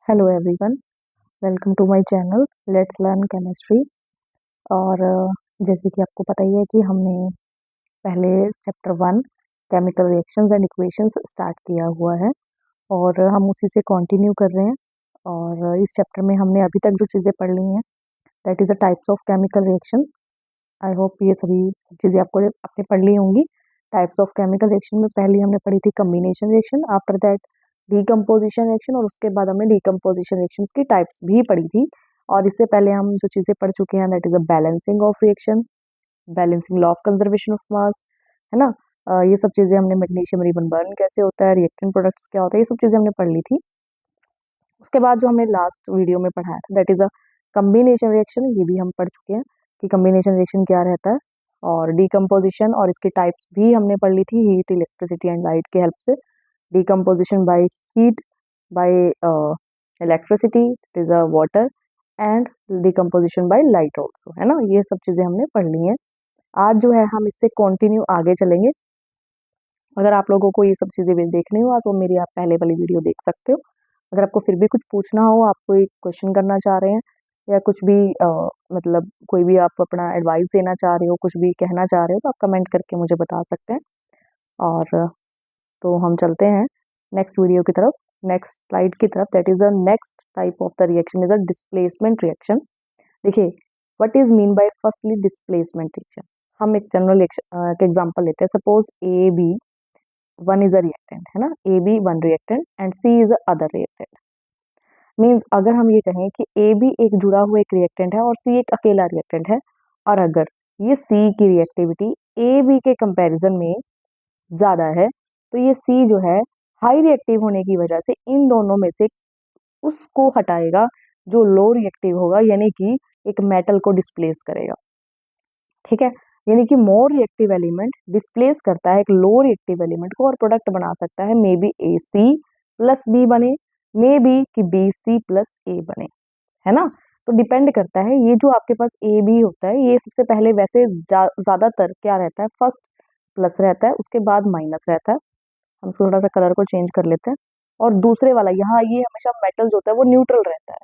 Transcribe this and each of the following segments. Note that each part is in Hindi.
Hello everyone, welcome to my channel let's learn chemistry. और जैसे कि आपको पता ही है कि हमने पहले chapter 1 chemical reactions and equations start किया हुआ है और हम उसी से कंटिन्यू कर रहे हैं। और इस चैप्टर में हमने अभी तक जो चीज़ें पढ़ ली हैं that is the types of chemical reaction. I hope ये सभी चीज़ें आपने पढ़ ली होंगी। टाइप्स ऑफ केमिकल रिएक्शन में पहली हमने पढ़ी थी combination reaction, after that decomposition reaction, और उसके बाद हमने डीकम्पोजिशन रिएक्शंस की टाइप्स भी पढ़ी थी। और इससे पहले हम जो चीज़ें पढ़ चुके हैं that is a balancing of reaction, balancing law of conservation of mass, है ना। ये सब चीज़ें हमने, मैग्नीशियम रिबन बर्न कैसे होता है, रिएक्टेंट प्रोडक्ट्स क्या होता है, ये सब चीज़ें हमने पढ़ ली थी। उसके बाद जो हमने लास्ट वीडियो में पढ़ाया था that is a combination reaction, ये भी हम पढ़ चुके हैं कि कम्बिनेशन रिएक्शन क्या रहता है। और डीकम्पोजिशन और इसकी टाइप्स भी हमने पढ़ ली थी, हीट, इलेक्ट्रिसिटी एंड लाइट के हेल्प से। Decomposition by heat, bye electricity, it is a water, and decomposition by light also, है ना। ये सब चीज़ें हमने पढ़ ली हैं। आज जो है हम इससे कंटिन्यू आगे चलेंगे। अगर आप लोगों को ये सब चीज़ें भी देखनी हो तो मेरी आप पहले वाली वीडियो देख सकते हो। अगर आपको फिर भी कुछ पूछना हो, आप कोई क्वेश्चन करना चाह रहे हैं या कुछ भी मतलब कोई भी आप अपना एडवाइस देना चाह रहे हो, कुछ भी कहना चाह रहे हो, तो आप कमेंट करके मुझे बता सकते हैं। और तो हम चलते हैं नेक्स्ट वीडियो की तरफ, नेक्स्ट स्लाइड की तरफ। That is the next type of the reaction is a displacement reaction. देखिए, what is mean by firstly displacement reaction. हम एक जनरल एग्जांपल लेते हैं। Suppose A B one is a reactant, है ना। A B one reactant and C is a other reactant. Means अगर हम ये कहें कि ए बी एक जुड़ा हुआ एक रिएक्टेंट है और सी एक अकेला रिएक्टेंट है, और अगर ये सी की रिएक्टिविटी ए बी के कंपैरिजन में ज्यादा है, तो ये सी जो है हाई रिएक्टिव होने की वजह से इन दोनों में से उसको हटाएगा जो लो रिएक्टिव होगा, यानी कि एक मेटल को डिस्प्लेस करेगा। ठीक है, यानी कि मोर रिएक्टिव एलिमेंट डिस्प्लेस करता है एक लो रिएक्टिव एलिमेंट को और प्रोडक्ट बना सकता है, may be A C plus B बने, मे बी कि बी सी प्लस ए बने, है ना। तो डिपेंड करता है। ये जो आपके पास ए बी होता है, ये सबसे पहले वैसे ज्यादातर क्या रहता है, फर्स्ट प्लस रहता है, उसके बाद माइनस रहता है। हम थोड़ा सा कलर को चेंज कर लेते हैं। और दूसरे वाला यहाँ, ये हमेशा मेटल जो होता है वो न्यूट्रल रहता है,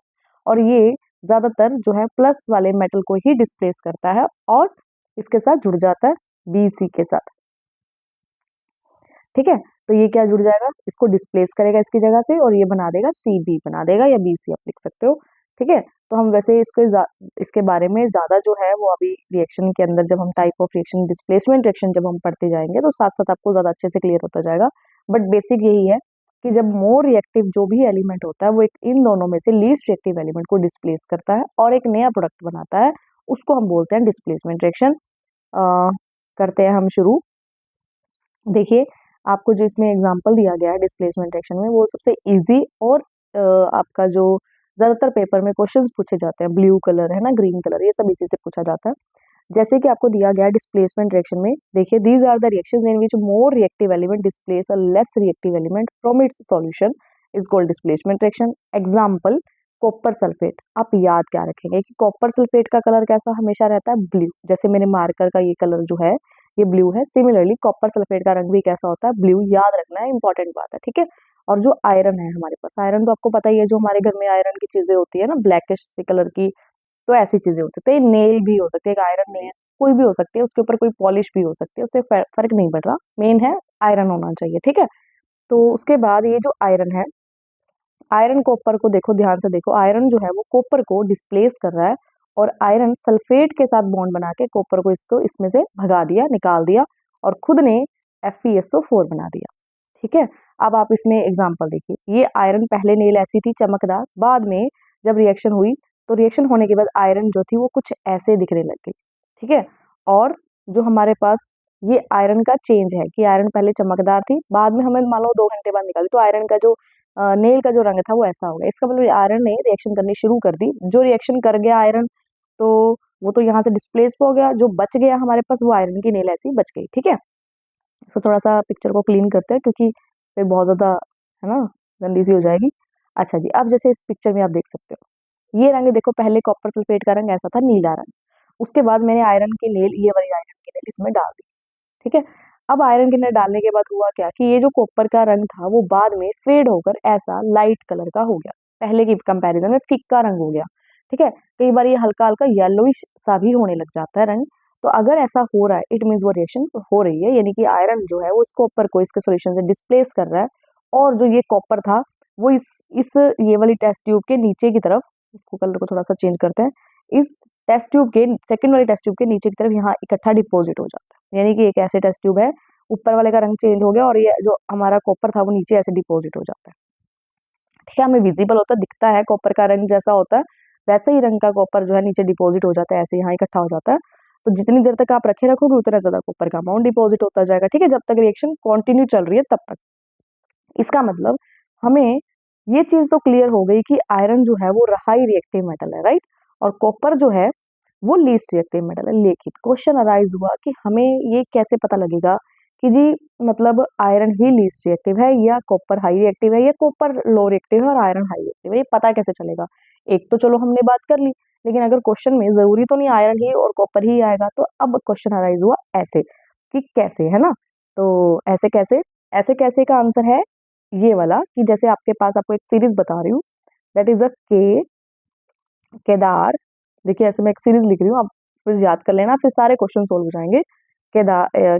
और ये ज्यादातर जो है प्लस वाले मेटल को ही डिस्प्लेस करता है और इसके साथ जुड़ जाता है बी सी के साथ। ठीक है, तो ये क्या जुड़ जाएगा, इसको डिस्प्लेस करेगा इसकी जगह से, और ये बना देगा सी बी बना देगा, या बी सी आप लिख सकते हो। ठीक है, तो हम वैसे इसके बारे में ज्यादा जो है वो अभी रिएक्शन के अंदर, जब हम type of reaction, displacement reaction जब हम पढ़ते जाएंगे तो साथ साथ आपको ज्यादा अच्छे से क्लियर होता जाएगा। बट बेसिक यही है कि जब मोर रिएक्टिव जो भी एलिमेंट होता है वो एक इन दोनों में से लीस्ट रिएक्टिव एलिमेंट को डिस्प्लेस करता है और एक नया प्रोडक्ट बनाता है, उसको हम बोलते हैं डिस्प्लेसमेंट रिएक्शन। करते हैं हम शुरू। देखिए, आपको जो इसमें एग्जांपल दिया गया है डिस्प्लेसमेंट रिएक्शन में, वो सबसे इजी और आपका जो ज्यादातर पेपर में क्वेश्चंस पूछे जाते हैं, ब्लू कलर है ना, ग्रीन कलर, ये सब इसी से पूछा जाता है। जैसे कि आपको दिया गया है डिस्प्लेसमेंट रिएक्शन में, देखिए, these are the reactions in which more reactive element displace a less reactive element from its solution is called displacement reaction. Example, copper sulphate. आप याद क्या रखेंगे कि कॉपर सल्फेट का कलर कैसा हमेशा रहता है, ब्लू। जैसे मेरे मार्कर का ये कलर जो है ये ब्लू है, सिमिलरली कॉपर सल्फेट का रंग भी कैसा होता है, ब्लू। याद रखना है, इंपॉर्टेंट बात है। ठीक है, और जो आयरन है हमारे पास, आयरन तो आपको पता ही है, जो हमारे घर में आयरन की चीजें होती है ना, ब्लैकिश कलर की, तो ऐसी चीजें हो सकती है। नेल भी हो सकती है, एक आयरन नेल कोई भी हो सकती है, उसके ऊपर कोई पॉलिश भी हो सकती है, उससे फर्क नहीं पड़ रहा, मेन है आयरन होना चाहिए। ठीक है, तो उसके बाद ये जो आयरन है, आयरन कॉपर को देखो, ध्यान से देखो, आयरन जो है वो कॉपर को डिस्प्लेस कर रहा है, और आयरन सल्फेट के साथ बॉन्ड बना के कॉपर को इसको इसमें से भगा दिया, निकाल दिया, और खुद ने FeSO4 बना दिया। ठीक है, अब आप इसमें एग्जांपल देखिए, ये आयरन पहले नेल ऐसी थी चमकदार, बाद में जब रिएक्शन हुई तो रिएक्शन होने के बाद आयरन जो थी वो कुछ ऐसे दिखने लग गई। ठीक है, और जो हमारे पास ये आयरन का चेंज है कि आयरन पहले चमकदार थी, बाद में हमें मान लो 2 घंटे बाद निकाली तो आयरन का जो नेल का जो रंग था वो ऐसा हो गया। इसका मतलब आयरन ने रिएक्शन करनी शुरू कर दी, जो रिएक्शन कर गया आयरन, तो वो तो यहाँ से डिस्प्लेस हो गया, जो बच गया हमारे पास वो आयरन की नेल ऐसी बच गई। ठीक है, सो थोड़ा सा पिक्चर को क्लीन करते हैं क्योंकि फिर बहुत ज्यादा, है ना, गंदी सी हो जाएगी। अच्छा जी, अब जैसे इस पिक्चर में आप देख सकते हो, ये रंग देखो, पहले कॉपर सल्फेट का रंग ऐसा था, नीला रंग। उसके बाद मैंने आयरन की नेल, ये वाली आयरन की नेल इसमें डाल दी। ठीक है, अब आयरन की नेल डालने के बाद हुआ क्या कि ये जो कॉपर का रंग था वो बाद में फेड होकर ऐसा लाइट कलर का हो गया, पहले की कंपैरिजन में फीका रंग हो गया। ठीक है, कई बार ये हल्का हल्का येलोइश सा भी होने लग जाता है रंग। तो अगर ऐसा हो रहा है इट मीन्स वो रिएक्शन हो रही है, यानी कि आयरन जो है वो इस कॉपर को इसके सॉल्यूशन से डिस्प्लेस कर रहा है, और जो ये कॉपर था वो इस ये वाली टेस्ट ट्यूब के नीचे की तरफ, इसको कलर को थोड़ा सा चेंज करते हैं, इस टेस्ट ट्यूब के सेकंड वाली टेस्ट ट्यूब के नीचे की तरफ यहाँ इकट्ठा डिपॉजिट हो जाता है। यानी कि एक ऐसे टेस्ट ट्यूब है, ऊपर वाले का रंग चेंज हो गया और ये जो हमारा कॉपर था वो नीचे ऐसे डिपॉजिट हो जाता है। ठीक है, हमें विजिबल होता दिखता है कॉपर का रंग जैसा होता है, वैसे ही रंग का कॉपर जो है नीचे डिपॉजिट हो जाता है, ऐसे यहाँ इकट्ठा हो जाता है। तो जितनी देर तक आप रखे रखोगे उतना ज्यादा कॉपर का अमाउंट डिपॉजिट होता जाएगा। ठीक है, जब तक रिएक्शन कंटिन्यू चल रही है तब तक। इसका मतलब हमें ये चीज तो क्लियर हो गई कि आयरन जो है वो हाई रिएक्टिव मेटल है, राइट, और कॉपर जो है वो लीस्ट रिएक्टिव मेटल है। लेकिन क्वेश्चन अराइज हुआ कि हमें ये कैसे पता लगेगा कि जी मतलब आयरन ही लीस्ट रिएक्टिव है या कॉपर हाई रिएक्टिव है या कॉपर लो रिएक्टिव है और आयरन हाई रिएक्टिव है, ये पता कैसे चलेगा? एक तो चलो हमने बात कर ली, लेकिन अगर क्वेश्चन में जरूरी तो नहीं आयरन ही और कॉपर ही आएगा। तो अब क्वेश्चन अराइज हुआ ऐसे कि कैसे, है ना? तो ऐसे कैसे, ऐसे कैसे का आंसर है ये वाला कि जैसे आपके पास, आपको एक सीरीज बता रही हूँ, दैट इज अ केदार। देखिए ऐसे मैं एक सीरीज लिख रही हूँ, आप फिर याद कर लेना, फिर सारे क्वेश्चन सोल्व हो जाएंगे। केदार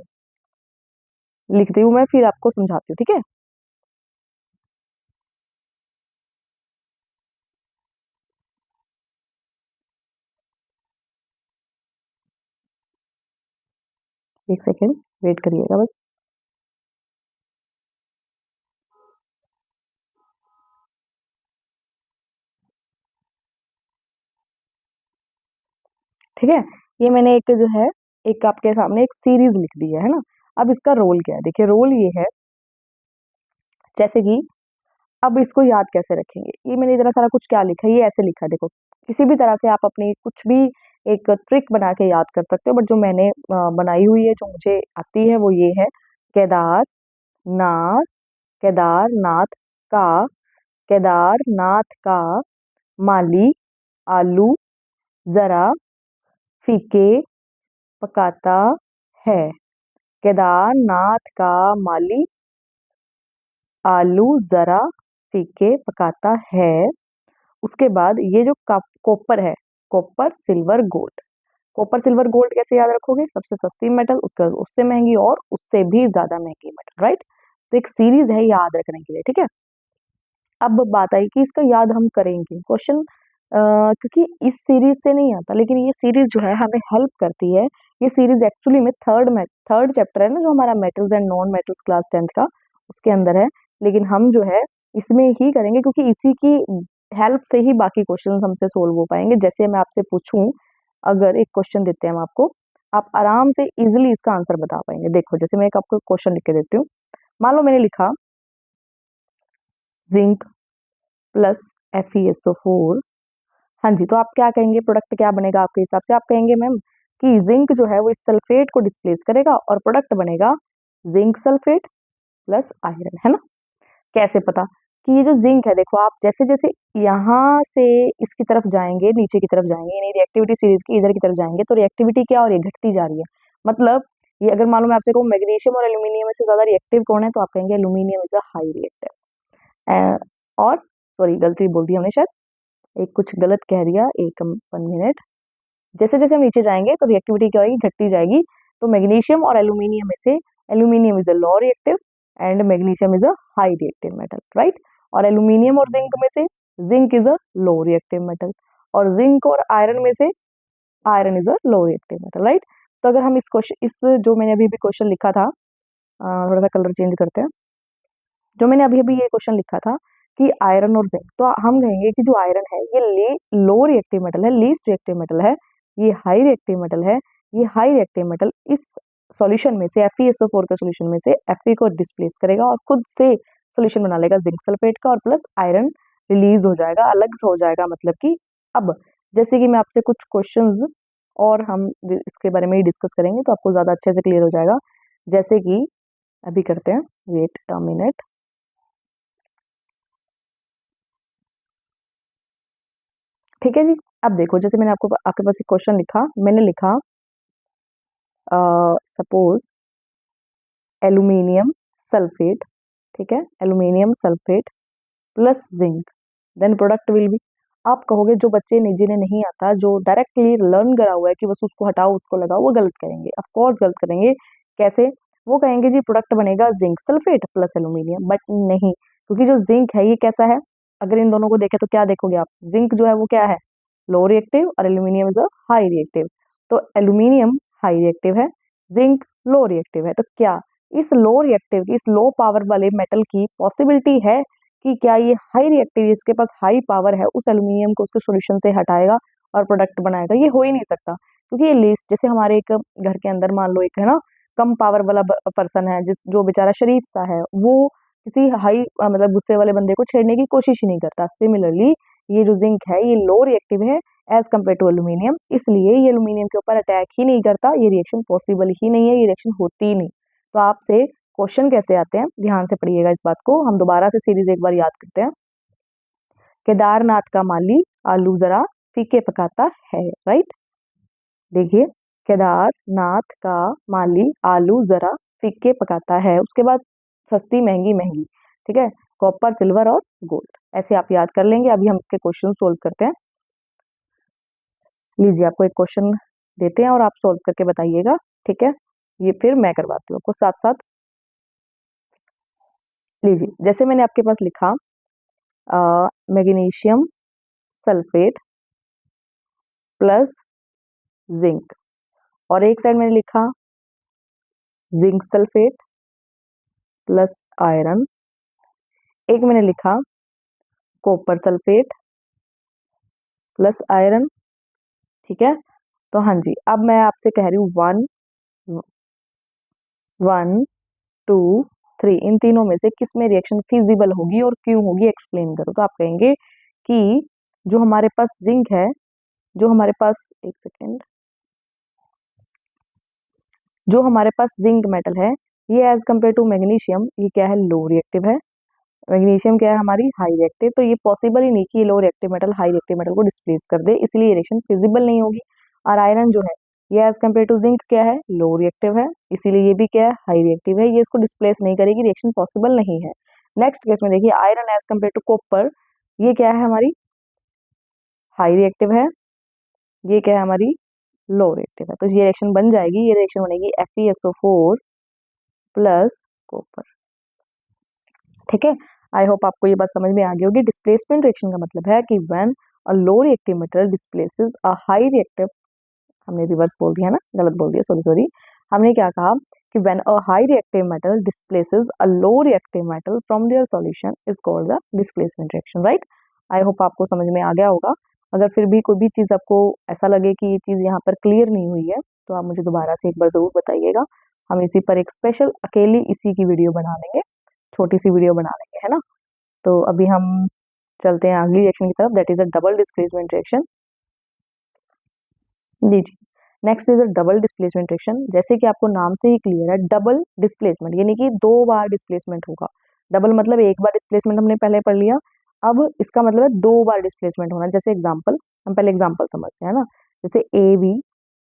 लिखती हूँ मैं, फिर आपको समझाती हूँ, ठीक है? एक सेकेंड वेट करिएगा बस। ठीक है, ये मैंने एक जो है, एक आपके सामने एक सीरीज लिख दी है ना। अब इसका रोल क्या है? देखिए रोल ये है, जैसे कि अब इसको याद कैसे रखेंगे, ये मैंने इतना सारा कुछ क्या लिखा है, ये ऐसे लिखा है, देखो किसी भी तरह से आप अपनी कुछ भी एक ट्रिक बना के याद कर सकते हो, बट जो मैंने बनाई हुई है, जो मुझे आती है वो ये है, केदार नाथ, केदारनाथ का, केदारनाथ का माली आलू जरा फीके पकाता है। केदारनाथ का माली आलू जरा फीके पकाता है। उसके बाद ये जो कॉपर है, copper silver gold, copper silver gold कैसे याद रखोगे? सबसे सस्ती मेटल, उसका उससे महंगी और उससे भी ज्यादा महंगी मेटल, राइट? तो एक सीरीज है याद रखने के लिए, ठीक है। अब बात आई कि इसका याद हम करेंगे क्वेश्चन, क्योंकि इस सीरीज से नहीं आता, लेकिन ये सीरीज जो है हमें हेल्प करती है। ये सीरीज एक्चुअली में थर्ड चैप्टर है ना, जो हमारा metals and non metals class 10th का, उसके अंदर है। लेकिन हम जो है इसमें ही करेंगे, क्योंकि इसी की हेल्प से ही बाकी क्वेश्चन हमसे सोल्व हो पाएंगे। जैसे मैं आपसे पूछूं, अगर एक क्वेश्चन देते हैं हम आपको, आप आराम से इजिली इसका आंसर बता पाएंगे। देखो जैसे मैं एक आपको क्वेश्चन लिख के देती हूँ, मान लो मैंने लिखा जिंक प्लस FeSO4। हाँ जी, तो आप क्या कहेंगे, प्रोडक्ट क्या बनेगा आपके हिसाब से? आप कहेंगे मैम कि जिंक जो है वो इस सल्फेट को डिस्प्लेस करेगा और प्रोडक्ट बनेगा जिंक सल्फेट प्लस आयरन, है ना? कैसे पता कि ये जो जिंक है, देखो आप जैसे जैसे यहाँ से इसकी तरफ जाएंगे, नीचे की तरफ जाएंगे, यानी रिएक्टिविटी सीरीज की इधर की तरफ जाएंगे, तो रिएक्टिविटी क्या हो रही है? घटती जा रही है। मतलब ये अगर मान लो मैं आपसे कहूँ मैग्नीशियम और एल्यूमिनियम में से ज्यादा रिएक्टिव कौन है, तो आप कहेंगे aluminium is a high reactive. और सॉरी गलती बोल दी हमने शायद, एक कुछ गलत कह दिया, एक 1 मिनट। जैसे जैसे हम नीचे जाएंगे तो रिएक्टिविटी क्या होगी? घटती जाएगी। तो मैग्नीशियम और एल्यूमिनियम में से aluminium is a low reactive and magnesium is a high reactive metal, right? और एल्यूमिनियम और जिंक में से zinc is a low reactive metal, और जिंक और आयरन में से iron is a low reactive metal, right? तो अगर हम इस क्वेश्चन, इस जो मैंने अभी भी क्वेश्चन लिखा था, थोड़ा सा कलर चेंज करते हैं, जो मैंने अभी अभी ये क्वेश्चन लिखा था कि आयरन और जिंक, तो हम कहेंगे कि जो आयरन है ये लो रिएक्टिव मेटल है, लीस्ट रिएक्टिव मेटल है, ये हाई रिएक्टिव मेटल है। ये हाई रिएक्टिव मेटल इस सॉल्यूशन में से, FeSO4 के सॉल्यूशन में से Fe को डिस्प्लेस करेगा और खुद से सॉल्यूशन बना लेगा जिंक सल्फेट का, और प्लस आयरन रिलीज हो जाएगा, अलग से हो जाएगा। मतलब कि अब जैसे कि मैं आपसे कुछ क्वेश्चंस और हम इसके बारे में ही डिस्कस करेंगे, तो आपको ज्यादा अच्छे से क्लियर हो जाएगा। जैसे कि अभी करते हैं, वेट अ मिनट। ठीक है जी, अब देखो जैसे मैंने आपको आपके पास एक क्वेश्चन लिखा, मैंने लिखा सपोज एल्यूमिनियम सल्फेट, ठीक है, aluminium sulphate plus zinc then product will be, आप कहोगे जो बच्चे जिन्हें नहीं आता, जो डायरेक्टली लर्न करा हुआ है कि बस उसको हटाओ उसको लगाओ, वो गलत करेंगे, ऑफ कोर्स गलत करेंगे। कैसे? वो कहेंगे जी प्रोडक्ट बनेगा zinc sulphate plus aluminium, but नहीं, क्योंकि जो जिंक है ये कैसा है, अगर इन दोनों को देखें तो क्या देखोगे आप, जिंक जो है वो क्या है, लो रिएक्टिव, और aluminium is a high reactive. तो एल्यूमिनियम हाई रिएक्टिव है, जिंक लो रिएक्टिव है, तो क्या इस लो रिएक्टिव की, इस लो पावर वाले मेटल की पॉसिबिलिटी है कि क्या ये हाई रिएक्टिव, इसके पास हाई पावर है, उस एल्यूमिनियम को उसके सॉल्यूशन से हटाएगा और प्रोडक्ट बनाएगा? ये हो ही नहीं सकता, क्योंकि ये लीस्ट, जैसे हमारे एक घर के अंदर मान लो एक है ना कम पावर वाला पर्सन है, जिस जो बेचारा शरीफ सा है, वो किसी हाई मतलब गुस्से वाले बंदे को छेड़ने की कोशिश ही नहीं करता। सिमिलरली ये जो जिंक है ये लो रिएक्टिव है एज कम्पेयर टू एल्यूमिनियम, इसलिए ये एल्यूमिनियम के ऊपर अटैक ही नहीं करता, ये रिएक्शन पॉसिबल ही नहीं है, ये रिएक्शन होती ही नहीं। तो आपसे क्वेश्चन कैसे आते हैं, ध्यान से पढ़िएगा इस बात को, हम दोबारा से सीरीज एक बार याद करते हैं। केदारनाथ का माली आलू जरा फीके पकाता है, राइट। देखिए, केदारनाथ का माली आलू जरा फीके पकाता है, उसके बाद सस्ती महंगी महंगी, ठीक है, कॉपर सिल्वर और गोल्ड, ऐसे आप याद कर लेंगे। अभी हम इसके क्वेश्चन सोल्व करते हैं। लीजिए, आपको एक क्वेश्चन देते हैं और आप सोल्व करके बताइएगा, ठीक है, ये फिर मैं करवाती हूँ आपको साथ साथ। लीजिए, जैसे मैंने आपके पास लिखा मैग्नीशियम सल्फेट प्लस जिंक, और एक साइड मैंने लिखा जिंक सल्फेट प्लस आयरन, एक मैंने लिखा कॉपर सल्फेट प्लस आयरन, ठीक है। तो हाँ जी, अब मैं आपसे कह रही हूँ 1 1 2 3, इन तीनों में से किस में रिएक्शन फिजिबल होगी और क्यों होगी, एक्सप्लेन करो। तो आप कहेंगे कि जो हमारे पास जिंक है, जो हमारे पास, एक सेकेंड, जो हमारे पास जिंक मेटल है ये एज कम्पेयर टू मैग्नीशियम ये क्या है, लो रिएक्टिव है। मैग्नीशियम क्या है हमारी, हाई रिएक्टिव, तो ये पॉसिबल ही नहीं कि ये low reactive metal high reactive metal को डिस्प्लेस कर दे, इसलिए रिएक्शन फिजिबल नहीं होगी। और आयरन जो है ये एज कम्पेयर टू जिंक क्या है, लो रिएक्टिव है, इसीलिए ये भी क्या है, हाई रिएक्टिव है, ये इसको डिस्प्लेस नहीं करेगी, रिएक्शन पॉसिबल नहीं है। नेक्स्ट केस में देखिए, iron as compare to copper, ये क्या है हमारी, हाई रिएक्टिव है, ये क्या है हमारी, लो रिएक्टिव है, तो ये रिएक्शन बन जाएगी, ये रिएक्शन बनेगी FeSO4 प्लस कॉपर, ठीक है। आई होप आपको ये बात समझ में आ गई होगी। डिस्प्लेसमेंट रिएक्शन का मतलब है कि when a low reactive metal displaces a high reactive, हमने रिवर्स बोल दिया ना, गलत बोल दिया, सॉरी सॉरी, हमने क्या कहा कि when a high reactive metal displaces a low reactive metal from their solution is called the displacement reaction, right. I hope आपको समझ में आ गया होगा। अगर फिर भी कोई भी चीज़ आपको ऐसा लगे कि ये चीज़ यहाँ पर क्लियर नहीं हुई है, तो आप मुझे दोबारा से एक बार ज़रूर बताइएगा, हम इसी पर एक स्पेशल अकेली इसी की वीडियो बना लेंगे, छोटी सी वीडियो बना लेंगे, है ना। तो अभी हम चलते हैं अगली रिएक्शन की तरफ, that is a double displacement reaction. लीजिए, next is a double displacement reaction. जैसे कि आपको नाम से ही क्लियर है, डबल डिस्प्लेसमेंट यानी कि दो बार डिस्प्लेसमेंट होगा। डबल मतलब एक बार डिस्प्लेसमेंट हमने पहले पढ़ लिया, अब इसका मतलब है दो बार डिस्प्लेसमेंट होना। जैसे एग्जांपल, हम पहले एग्जांपल समझते हैं ना, जैसे ए बी,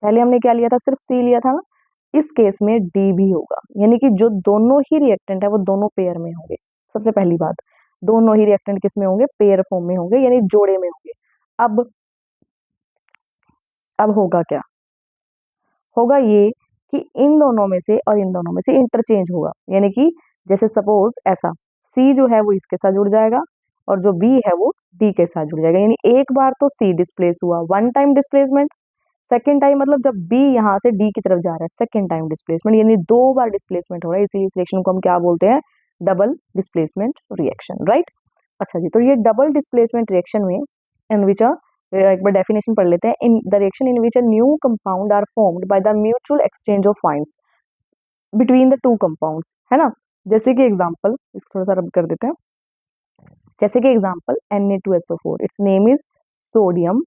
पहले हमने क्या लिया था, सिर्फ सी लिया था ना, इस केस में डी भी होगा, यानी कि जो दोनों ही रिएक्टेंट है वो दोनों पेयर में होंगे। सबसे पहली बात, दोनों ही रिएक्टेंट किस में होंगे, पेयर फॉर्म में होंगे, यानी जोड़े में होंगे। अब होगा क्या, होगा ये कि इन दोनों में से और इन दोनों में से इंटरचेंज होगा, यानी कि जैसे सपोज ऐसा, सी जो है वो इसके साथ जुड़ जाएगा और जो बी है वो डी के साथ जुड़ जाएगा, यानी एक बार तो सी डिस्प्लेस हुआ, one time displacement. Second time मतलब जब बी यहाँ से डी की तरफ जा रहा है, सेकेंड टाइम डिस्प्लेसमेंट, यानी दो बार डिस्प्लेसमेंट हो रहा है, इसीलिए इस रिएक्शन को हम क्या बोलते हैं, डबल डिस्प्लेसमेंट रिएक्शन, राइट। अच्छा जी, तो ये डबल डिस्प्लेसमेंट रिएक्शन में इन विच एक बार डेफिनेशन पढ़ लेते हैं, in the reaction in which a new compound are formed by the mutual exchange of ions between the two compounds, है ना। जैसे कि एग्जांपल, इसको थोड़ा सा रब कर देते हैं, जैसे कि example Na2SO4, it's name is sodium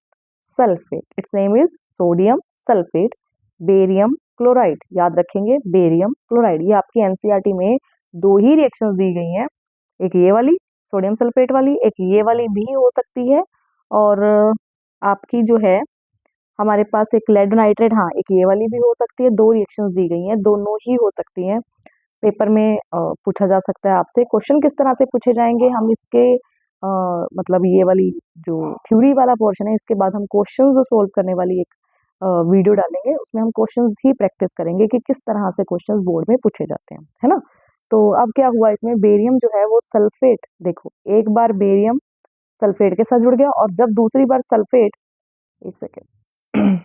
sulphate, it's name is sodium sulphate, barium chloride, याद रखेंगे बेरियम क्लोराइड, ये आपकी एनसीईआरटी में दो ही रिएक्शंस दी गई हैं, एक ये वाली सोडियम सल्फेट वाली, एक ये वाली भी हो सकती है, और आपकी जो है हमारे पास एक लेड नाइट्रेट, हाँ एक ये वाली भी हो सकती है, दो रिएक्शंस दी गई हैं, दोनों ही हो सकती हैं। पेपर में पूछा जा सकता है आपसे, क्वेश्चन किस तरह से पूछे जाएंगे हम इसके मतलब ये वाली जो थ्योरी वाला पोर्शन है, इसके बाद हम क्वेश्चंस जो सोल्व करने वाली एक वीडियो डालेंगे, उसमें हम क्वेश्चंस ही प्रैक्टिस करेंगे कि किस तरह से क्वेश्चंस बोर्ड में पूछे जाते हैं, है ना। तो अब क्या हुआ, इसमें बेरियम जो है वो सल्फेट, देखो एक बार बेरियम सल्फेट के साथ जुड़ गया, और जब दूसरी बार सल्फेट, एक सेकेंड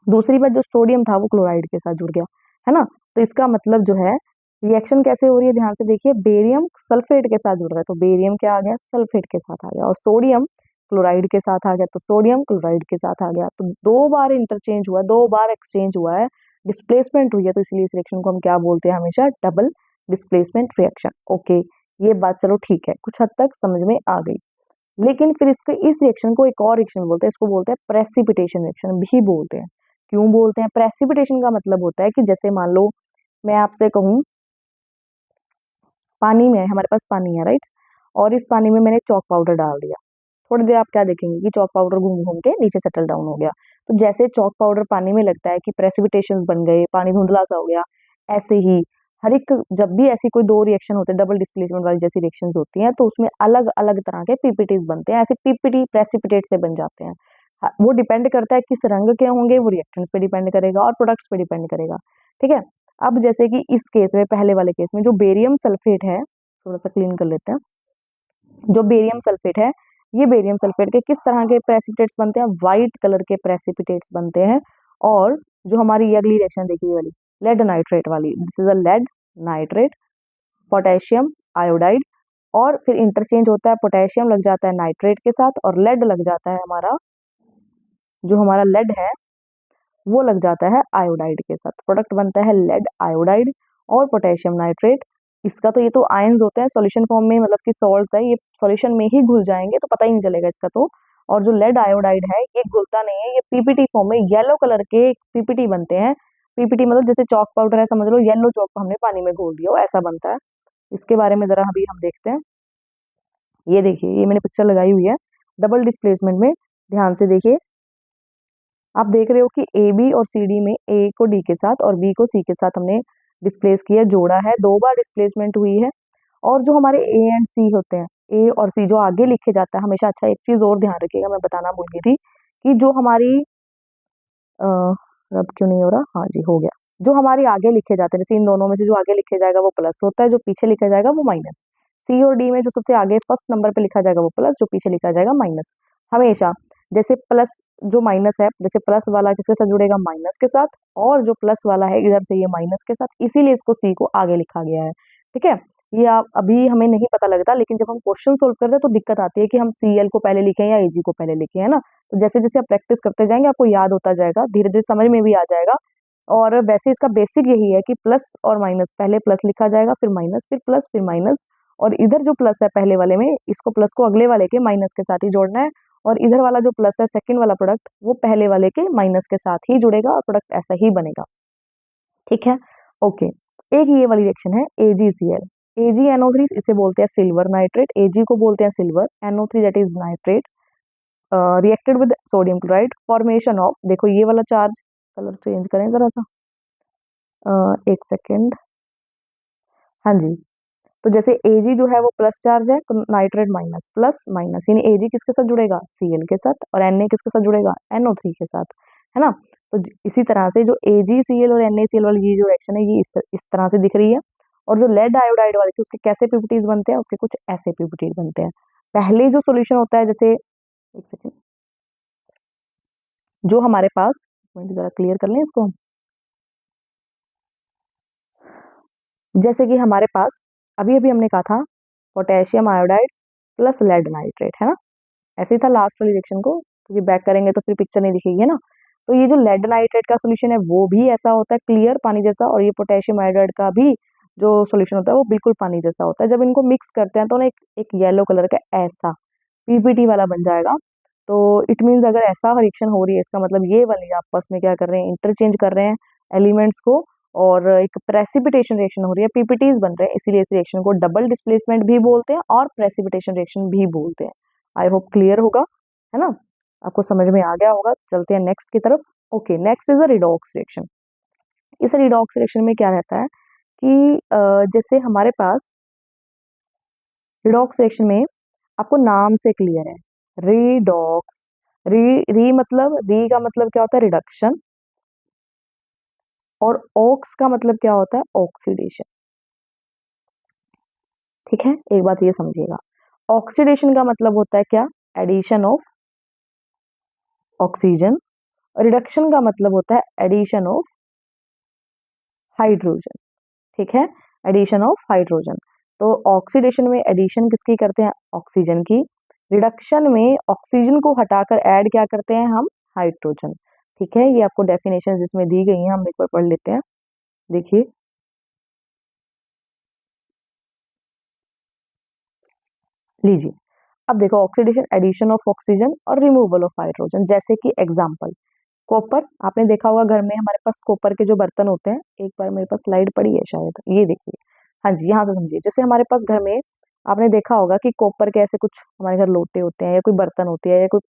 दूसरी बार जो सोडियम था वो क्लोराइड के साथ जुड़ गया, है ना। तो इसका मतलब जो है, रिएक्शन कैसे हो रही है, ध्यान से देखिए, बेरियम सल्फेट के साथ जुड़ रहा है, तो बेरियम क्या आ गया, सल्फेट के साथ आ गया, और सोडियम क्लोराइड के साथ आ गया, तो सोडियम क्लोराइड के साथ आ गया। तो दो बार इंटरचेंज हुआ, दो बार एक्सचेंज हुआ है, डिस्प्लेसमेंट हुई है, तो इसलिए इस रिएक्शन को हम क्या बोलते हैं, हमेशा डबल डिस्प्लेसमेंट रिएक्शन। ओके, ये बात चलो ठीक है, कुछ हद तक समझ में आ गई। लेकिन फिर इसके इस रिएक्शन को एक और रिएक्शन बोलते हैं, इसको बोलते हैं प्रेसिपिटेशन रिएक्शन भी बोलते हैं। क्यों बोलते हैं? प्रेसिपिटेशन का मतलब होता है कि जैसे मान लो मैं आपसे कहूं, पानी में हमारे पास पानी है, राइट, और इस पानी में मैंने चॉक पाउडर डाल दिया, थोड़ी देर आप क्या देखेंगे कि चॉक पाउडर घूम घूम के नीचे सेटल डाउन हो गया। तो जैसे चॉक पाउडर पानी में लगता है कि प्रेसिपिटेशंस बन गए, पानी धुंधला सा हो गया, ऐसे ही हर एक जब भी ऐसी कोई दो रिएक्शन होते हैं, डबल डिस्प्लेसमेंट वाली जैसी रिएक्शंस होती हैं, तो उसमें अलग अलग तरह के पीपीटीज बनते हैं, ऐसे पीपीटी प्रेसिपिटेट से बन जाते हैं। वो डिपेंड करता है किस रंग के होंगे, वो रिएक्टेंट्स पे डिपेंड करेगा और प्रोडक्ट्स पे डिपेंड करेगा, ठीक है। अब जैसे कि इस केस में, पहले वाले केस में जो बेरियम सल्फेट है, थोड़ा सा क्लीन कर लेते हैं, जो बेरियम सल्फेट है, ये बेरियम सल्फेट के किस तरह के प्रेसिपिटेट्स बनते हैं, व्हाइट कलर के प्रेसिपिटेट्स बनते हैं। और जो हमारी ये अगली रिएक्शन देखिए, ये वाली लेड नाइट्रेट वाली, this is a lead nitrate, potassium iodide, और फिर इंटरचेंज होता है, पोटेशियम लग जाता है नाइट्रेट के साथ, और लेड लग जाता है हमारा, जो हमारा लेड है वो लग जाता है आयोडाइड के साथ, प्रोडक्ट बनता है लेड आयोडाइड और पोटेशियम नाइट्रेट। इसका तो ये तो आयंस होते हैं सॉल्यूशन फॉर्म में, मतलब कि सॉल्ट है, ये सॉल्यूशन में ही घुल जाएंगे तो पता ही नहीं चलेगा इसका तो। और जो लेड आयोडाइड है ये घुलता नहीं है, ये पीपीटी फॉर्म में येलो कलर के पीपीटी बनते हैं। पीपीटी मतलब जैसे चॉक पाउडर है, समझ लो येलो चॉक को हमने पानी में घोल दिया हो, ऐसा बनता है। इसके बारे में जरा अभी हम देखते हैं। ये देखिए, ये मैंने पिक्चर लगाई हुई है डबल डिस्प्लेसमेंट में, ध्यान से देखिए। आप देख रहे हो कि ए बी और सी डी में ए को डी के साथ और बी को सी के साथ हमने डिस्प्लेस किया, जोड़ा है, दो बार डिस्प्लेसमेंट हुई है। और जो हमारे ए एंड सी होते हैं, ए और सी जो आगे लिखे जाता है हमेशा, अच्छा एक चीज और ध्यान रखिएगा, मैं बताना भूल गई थी कि जो हमारी अब क्यों नहीं हो रहा, हाँ जी हो गया, जो हमारे आगे लिखे जाते हैं, जैसे इन दोनों में से जो आगे लिखे जाएगा वो प्लस होता है, जो पीछे लिखा जाएगा वो माइनस। सी और डी में जो सबसे आगे फर्स्ट नंबर पे लिखा जाएगा वो प्लस, जो पीछे लिखा जाएगा माइनस, हमेशा। जैसे प्लस जो माइनस है, जैसे प्लस वाला किसके साथ जुड़ेगा, माइनस के साथ, और जो प्लस वाला है इधर से ये माइनस के साथ, इसीलिए इसको सी को आगे लिखा गया है, ठीक है। ये आप अभी हमें नहीं पता लगता, लेकिन जब हम क्वेश्चन सोल्व करते हैं तो दिक्कत आती है कि हम सी एल को पहले लिखें या एजी को पहले लिखें, है ना। तो जैसे जैसे आप प्रैक्टिस करते जाएंगे आपको याद होता जाएगा, धीरे धीरे समझ में भी आ जाएगा। और वैसे इसका बेसिक यही है कि प्लस और माइनस, पहले प्लस लिखा जाएगा, फिर माइनस, फिर प्लस, फिर माइनस, और इधर जो प्लस है पहले वाले में, इसको प्लस को अगले वाले के माइनस के साथ ही जोड़ना है, और इधर वाला जो प्लस है सेकंड वाला प्रोडक्ट, वो पहले वाले के माइनस के साथ ही जुड़ेगा और प्रोडक्ट ऐसा ही बनेगा, ठीक है। ओके, एक ये वाली रिएक्शन है AgCl, AgNO3, इसे बोलते हैं सिल्वर नाइट्रेट, Ag को बोलते हैं silver, NO3 that is nitrate, reacted with sodium chloride, formation of, देखो ये वाला चार्ज, कलर चेंज करें जरा सा, एक सेकेंड, हाँ जी। तो जैसे Ag जो है वो प्लस चार्ज है, तो नाइट्रेट माइनस, प्लस माइनस, यानी Ag किसके साथ जुड़ेगा, Cl के साथ, और Na किसके साथ जुड़ेगा, NO3 के साथ, है ना। तो इसी तरह से जो AgCl और NaCl वाली ये जो रिएक्शन है, ये इस तरह से दिख रही है। और जो लेड आयोडाइड वाली थी उसके कैसे पीपीटीज बनते हैं, उसके कुछ ऐसे पीपीटीज बनते हैं। पहले जो सोल्यूशन होता है, जैसे एक सेकेंड, जो हमारे पास, जरा क्लियर कर लें इसको हम। जैसे कि हमारे पास अभी अभी हमने कहा था potassium iodide plus lead nitrate, है ना, ऐसे ही था लास्ट वाली रिएक्शन को, क्योंकि बैक करेंगे तो फिर पिक्चर नहीं दिखेगी, है ना। तो ये जो लेड नाइट्रेट का सोल्यूशन है वो भी ऐसा होता है, क्लियर पानी जैसा, और ये पोटेशियम आयोडाइड का भी जो सोल्यूशन होता है वो बिल्कुल पानी जैसा होता है। जब इनको मिक्स करते हैं तो ना एक येलो कलर का ऐसा पीपीटी वाला बन जाएगा। तो इट मीन्स अगर ऐसा रिएक्शन हो रही है, इसका मतलब ये वाली आपस में क्या कर रहे हैं, इंटरचेंज कर रहे हैं एलिमेंट्स को, और एक प्रेसिपिटेशन रिएक्शन हो रही है, पीपीटीज बन रहे हैं, इसीलिए इस रिएक्शन को डबल डिस्प्लेसमेंट भी बोलते हैं और प्रेसिपिटेशन रिएक्शन भी बोलते हैं। आई होप क्लियर होगा, है ना, आपको समझ में आ गया होगा। चलते हैं नेक्स्ट की तरफ। Okay, next is a redox reaction. इस रिडॉक्स रिएक्शन में क्या रहता है कि जैसे हमारे पास रिडॉक्स रिएक्शन में आपको नाम से क्लियर है, रिडॉक्स। री मतलब, री का मतलब क्या होता है, रिडक्शन, और ऑक्स का मतलब क्या होता है, ऑक्सीडेशन। ठीक है, एक बात ये समझिएगा, ऑक्सीडेशन का मतलब होता है क्या, एडिशन ऑफ ऑक्सीजन। रिडक्शन का मतलब होता है एडिशन ऑफ हाइड्रोजन। ठीक है, एडिशन ऑफ हाइड्रोजन। तो ऑक्सीडेशन में एडिशन किसकी करते हैं, ऑक्सीजन की। रिडक्शन में ऑक्सीजन को हटाकर ऐड क्या करते हैं हम, हाइड्रोजन। ठीक है, ये आपको डेफिनेशन जिसमें दी गई है, हम एक बार पढ़ लेते हैं। देखिए, लीजिए, अब देखो, ऑक्सीडेशन, एडिशन ऑफ ऑक्सीजन और रिमूवल ऑफ हाइड्रोजन। जैसे कि एग्जांपल, कॉपर, आपने देखा होगा घर में हमारे पास कॉपर के जो बर्तन होते हैं, एक बार मेरे पास स्लाइड पड़ी है शायद, ये देखिए। हाँ जी, यहाँ से समझिए, जैसे हमारे पास घर में आपने देखा होगा कि कॉपर के ऐसे कुछ हमारे घर लोटे होते हैं, या कोई बर्तन होती है, या कोई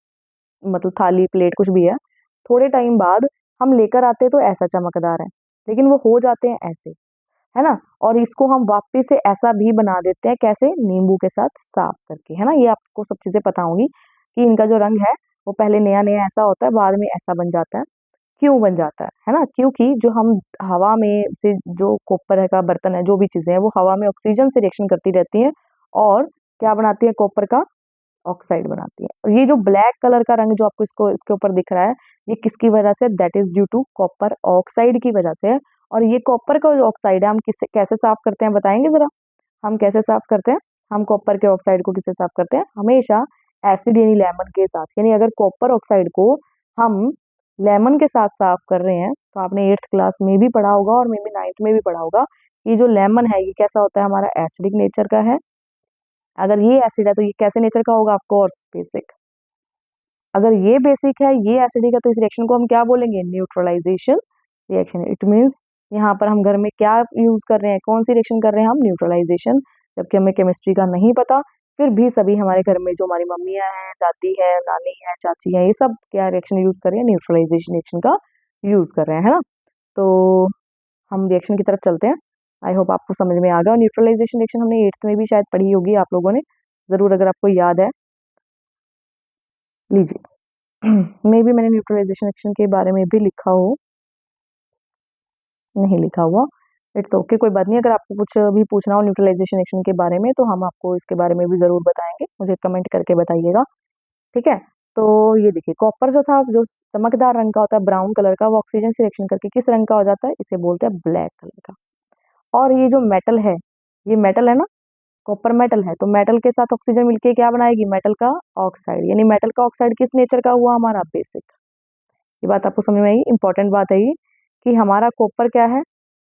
मतलब थाली प्लेट कुछ भी है। थोड़े टाइम बाद हम लेकर आते हैं तो ऐसा चमकदार है, लेकिन वो हो जाते हैं ऐसे, है ना। और इसको हम वापस से ऐसा भी बना देते हैं, कैसे, नींबू के साथ साफ करके, है ना। ये आपको सब चीजें पता होंगी कि इनका जो रंग है वो पहले नया नया ऐसा होता है, बाद में ऐसा बन जाता है। क्यों बन जाता है ना, क्योंकि जो हम हवा में से जो कॉपर का बर्तन है, जो भी चीजें हैं वो हवा में ऑक्सीजन से रिएक्शन करती रहती हैं, और क्या बनाती है, कॉपर का ऑक्साइड बनाती है। और ये जो ब्लैक कलर का रंग जो आपको इसको इसके ऊपर दिख रहा है, ये किसकी वजह से, that is due to copper oxide की वजह से है। और ये कॉपर का जो ऑक्साइड है, हम किससे कैसे साफ करते हैं, बताएंगे जरा, हम कैसे साफ करते हैं। हम कॉपर के ऑक्साइड को किससे साफ करते हैं, हमेशा एसिड यानी लेमन के साथ। यानी अगर कॉपर ऑक्साइड को हम लेमन के साथ साफ कर रहे हैं, तो आपने 8th क्लास में भी पढ़ा होगा और मे बी 9th में भी पढ़ा होगा, ये जो लेमन है ये कैसा होता है, हमारा एसिडिक नेचर का है। अगर ये एसिड है तो ये कैसे नेचर का होगा, आपको, और बेसिक। अगर ये बेसिक है, ये एसिडिक है, तो इस रिएक्शन को हम क्या बोलेंगे, न्यूट्रलाइजेशन रिएक्शन। इट मीन्स यहाँ पर हम घर में क्या यूज कर रहे हैं, कौन सी रिएक्शन कर रहे हैं हम, न्यूट्रलाइजेशन। जबकि हमें केमिस्ट्री का नहीं पता, फिर भी सभी हमारे घर में जो हमारी मम्मियाँ हैं, दादी है, नानी है, चाची है, ये सब क्या रिएक्शन यूज कर रहे हैं, न्यूट्रलाइजेशन रिएक्शन का यूज कर रहे हैं, है ना। तो हम रिएक्शन की तरफ चलते हैं। आई होप आपको समझ में आ गया। और न्यूट्रलाइजेशन रिएक्शन हमने 8th में भी शायद पढ़ी होगी आप लोगों ने, जरूर, अगर आपको याद है। लीजिए, मे भी मैंने न्यूट्रलाइजेशन रिएक्शन के बारे में भी लिखा हो, नहीं लिखा हुआ, इट्स ओके, कोई बात नहीं। अगर आपको कुछ भी पूछना हो न्यूट्रलाइजेशन रिएक्शन के बारे में, तो हम आपको इसके बारे में भी जरूर बताएंगे, मुझे कमेंट करके बताइएगा। ठीक है, तो ये देखिए, कॉपर जो था, जो चमकदार रंग का होता है, ब्राउन कलर का, वो ऑक्सीजन से रिएक्शन करके किस रंग का हो जाता है, इसे बोलते हैं ब्लैक कलर का। और ये जो मेटल है, ये मेटल है ना, कॉपर मेटल है, तो मेटल के साथ ऑक्सीजन मिलके क्या बनाएगी, मेटल का ऑक्साइड। यानी मेटल का ऑक्साइड किस नेचर का हुआ, हमारा बेसिक। ये बात आपको समझ में आई, इंपॉर्टेंट बात है ये, कि हमारा कॉपर क्या है,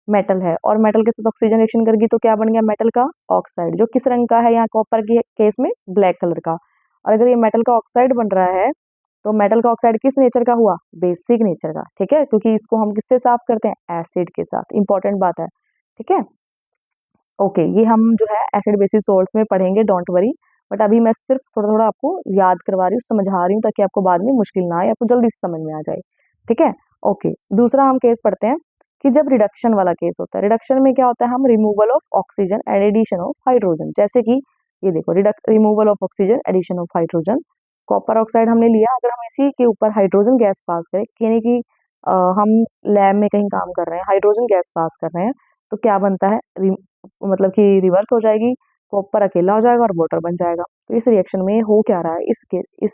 मेटल है, और मेटल के साथ ऑक्सीजन रिएक्शन करगी तो क्या बन गया, मेटल का ऑक्साइड, जो किस रंग का है, यहाँ कॉपर के केस में ब्लैक कलर का। और अगर ये मेटल का ऑक्साइड बन रहा है, तो मेटल का ऑक्साइड किस नेचर का हुआ, बेसिक नेचर का। ठीक है, क्योंकि इसको हम किससे साफ करते हैं, एसिड के साथ। इंपॉर्टेंट बात है, ठीक है। ओके, ये हम जो है एसिड बेसिस सोल्ट्स में पढ़ेंगे, डोंट वरी। बट अभी मैं सिर्फ थोड़ा थोड़ा आपको याद करवा रही हूँ, समझा रही हूँ, ताकि आपको बाद में मुश्किल ना आए, आपको जल्दी से समझ में आ जाए। ठीक है, ओके। दूसरा हम केस पढ़ते हैं कि जब रिडक्शन वाला केस होता है, रिडक्शन में क्या होता है, हम removal of oxygen and addition of hydrogen. जैसे कि ये देखो, removal of oxygen, addition of hydrogen. Copper oxide हमने लिया, अगर हम इसी के ऊपर हाइड्रोजन गैस पास करें, यानी कि हम लैब में कहीं काम कर रहे हैं, हाइड्रोजन गैस पास कर रहे हैं, तो क्या बनता है, मतलब कि रिवर्स हो जाएगी, कॉपर अकेला हो जाएगा और वाटर बन जाएगा। तो इस रिएक्शन में हो क्या रहा है, इस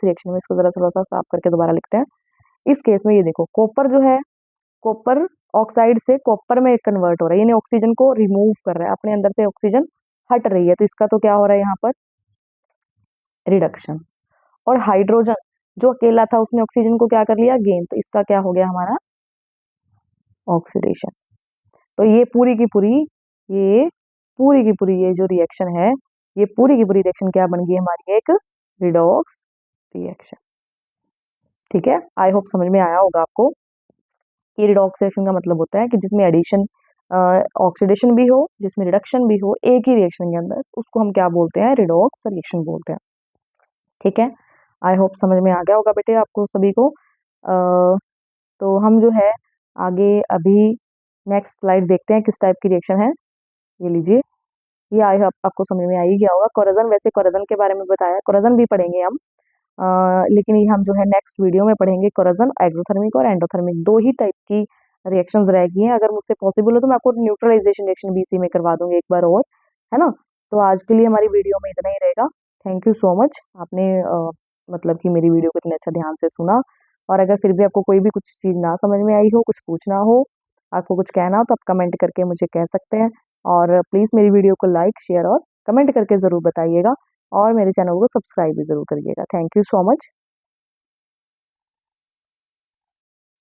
रिएक्शन में, इसको जरा थोड़ा सा साफ करके दोबारा लिखते हैं। इस केस में ये देखो, कॉपर जो है, कॉपर ऑक्साइड से कॉपर में कन्वर्ट हो रहा है, यानी ऑक्सीजन को रिमूव कर रहा है, अपने अंदर से ऑक्सीजन हट रही है, तो इसका तो क्या हो रहा है यहाँ पर, रिडक्शन। और हाइड्रोजन जो अकेला था, उसने ऑक्सीजन को क्या कर लिया, गेन, तो इसका क्या हो गया, हमारा ऑक्सीडेशन। तो ये पूरी की पूरी ये जो रिएक्शन है, ये पूरी की पूरी रिएक्शन क्या बन गई हमारी, एक रिडॉक्स रिएक्शन। ठीक है, आई होप समझ में आया होगा आपको। ये रिडॉक्स रिएक्शन का मतलब होता है कि जिसमें एडिशन, ऑक्सीडेशन भी हो, जिसमें रिडक्शन भी हो, एक ही रिएक्शन के अंदर, उसको हम क्या बोलते हैं, रिडॉक्स रिएक्शन बोलते हैं। ठीक है, आई होप समझ में आ गया होगा बेटे आपको सभी को। तो हम जो है आगे अभी नेक्स्ट स्लाइड देखते हैं किस टाइप की रिएक्शन है, ये लीजिए। ये आई होप आपको समझ में आ ही गया होगा। कोराजन, वैसे कोराजन के बारे में बताया, कोराजन भी पढ़ेंगे हम, लेकिन ये हम जो है नेक्स्ट वीडियो में पढ़ेंगे। कोराजन एक्सोथर्मिक और एंडोथर्मिक दो ही टाइप की रिएक्शंस रह गई हैं। अगर मुझसे पॉसिबल हो तो मैं आपको न्यूट्रलाइजेशन रिएक्शन बीसी में करवा दूंगी एक बार और, है ना। तो आज के लिए हमारी वीडियो में इतना ही रहेगा। थैंक यू सो मच, आपने मतलब कि मेरी वीडियो को इतने अच्छा ध्यान से सुना। और अगर फिर भी आपको कोई भी कुछ चीज़ ना समझ में आई हो, कुछ पूछना हो, आपको कुछ कहना हो, तो आप कमेंट करके मुझे कह सकते हैं। और प्लीज़ मेरी वीडियो को लाइक, शेयर और कमेंट करके ज़रूर बताइएगा, और मेरे चैनल को सब्सक्राइब भी ज़रूर करिएगा। Thank you so much.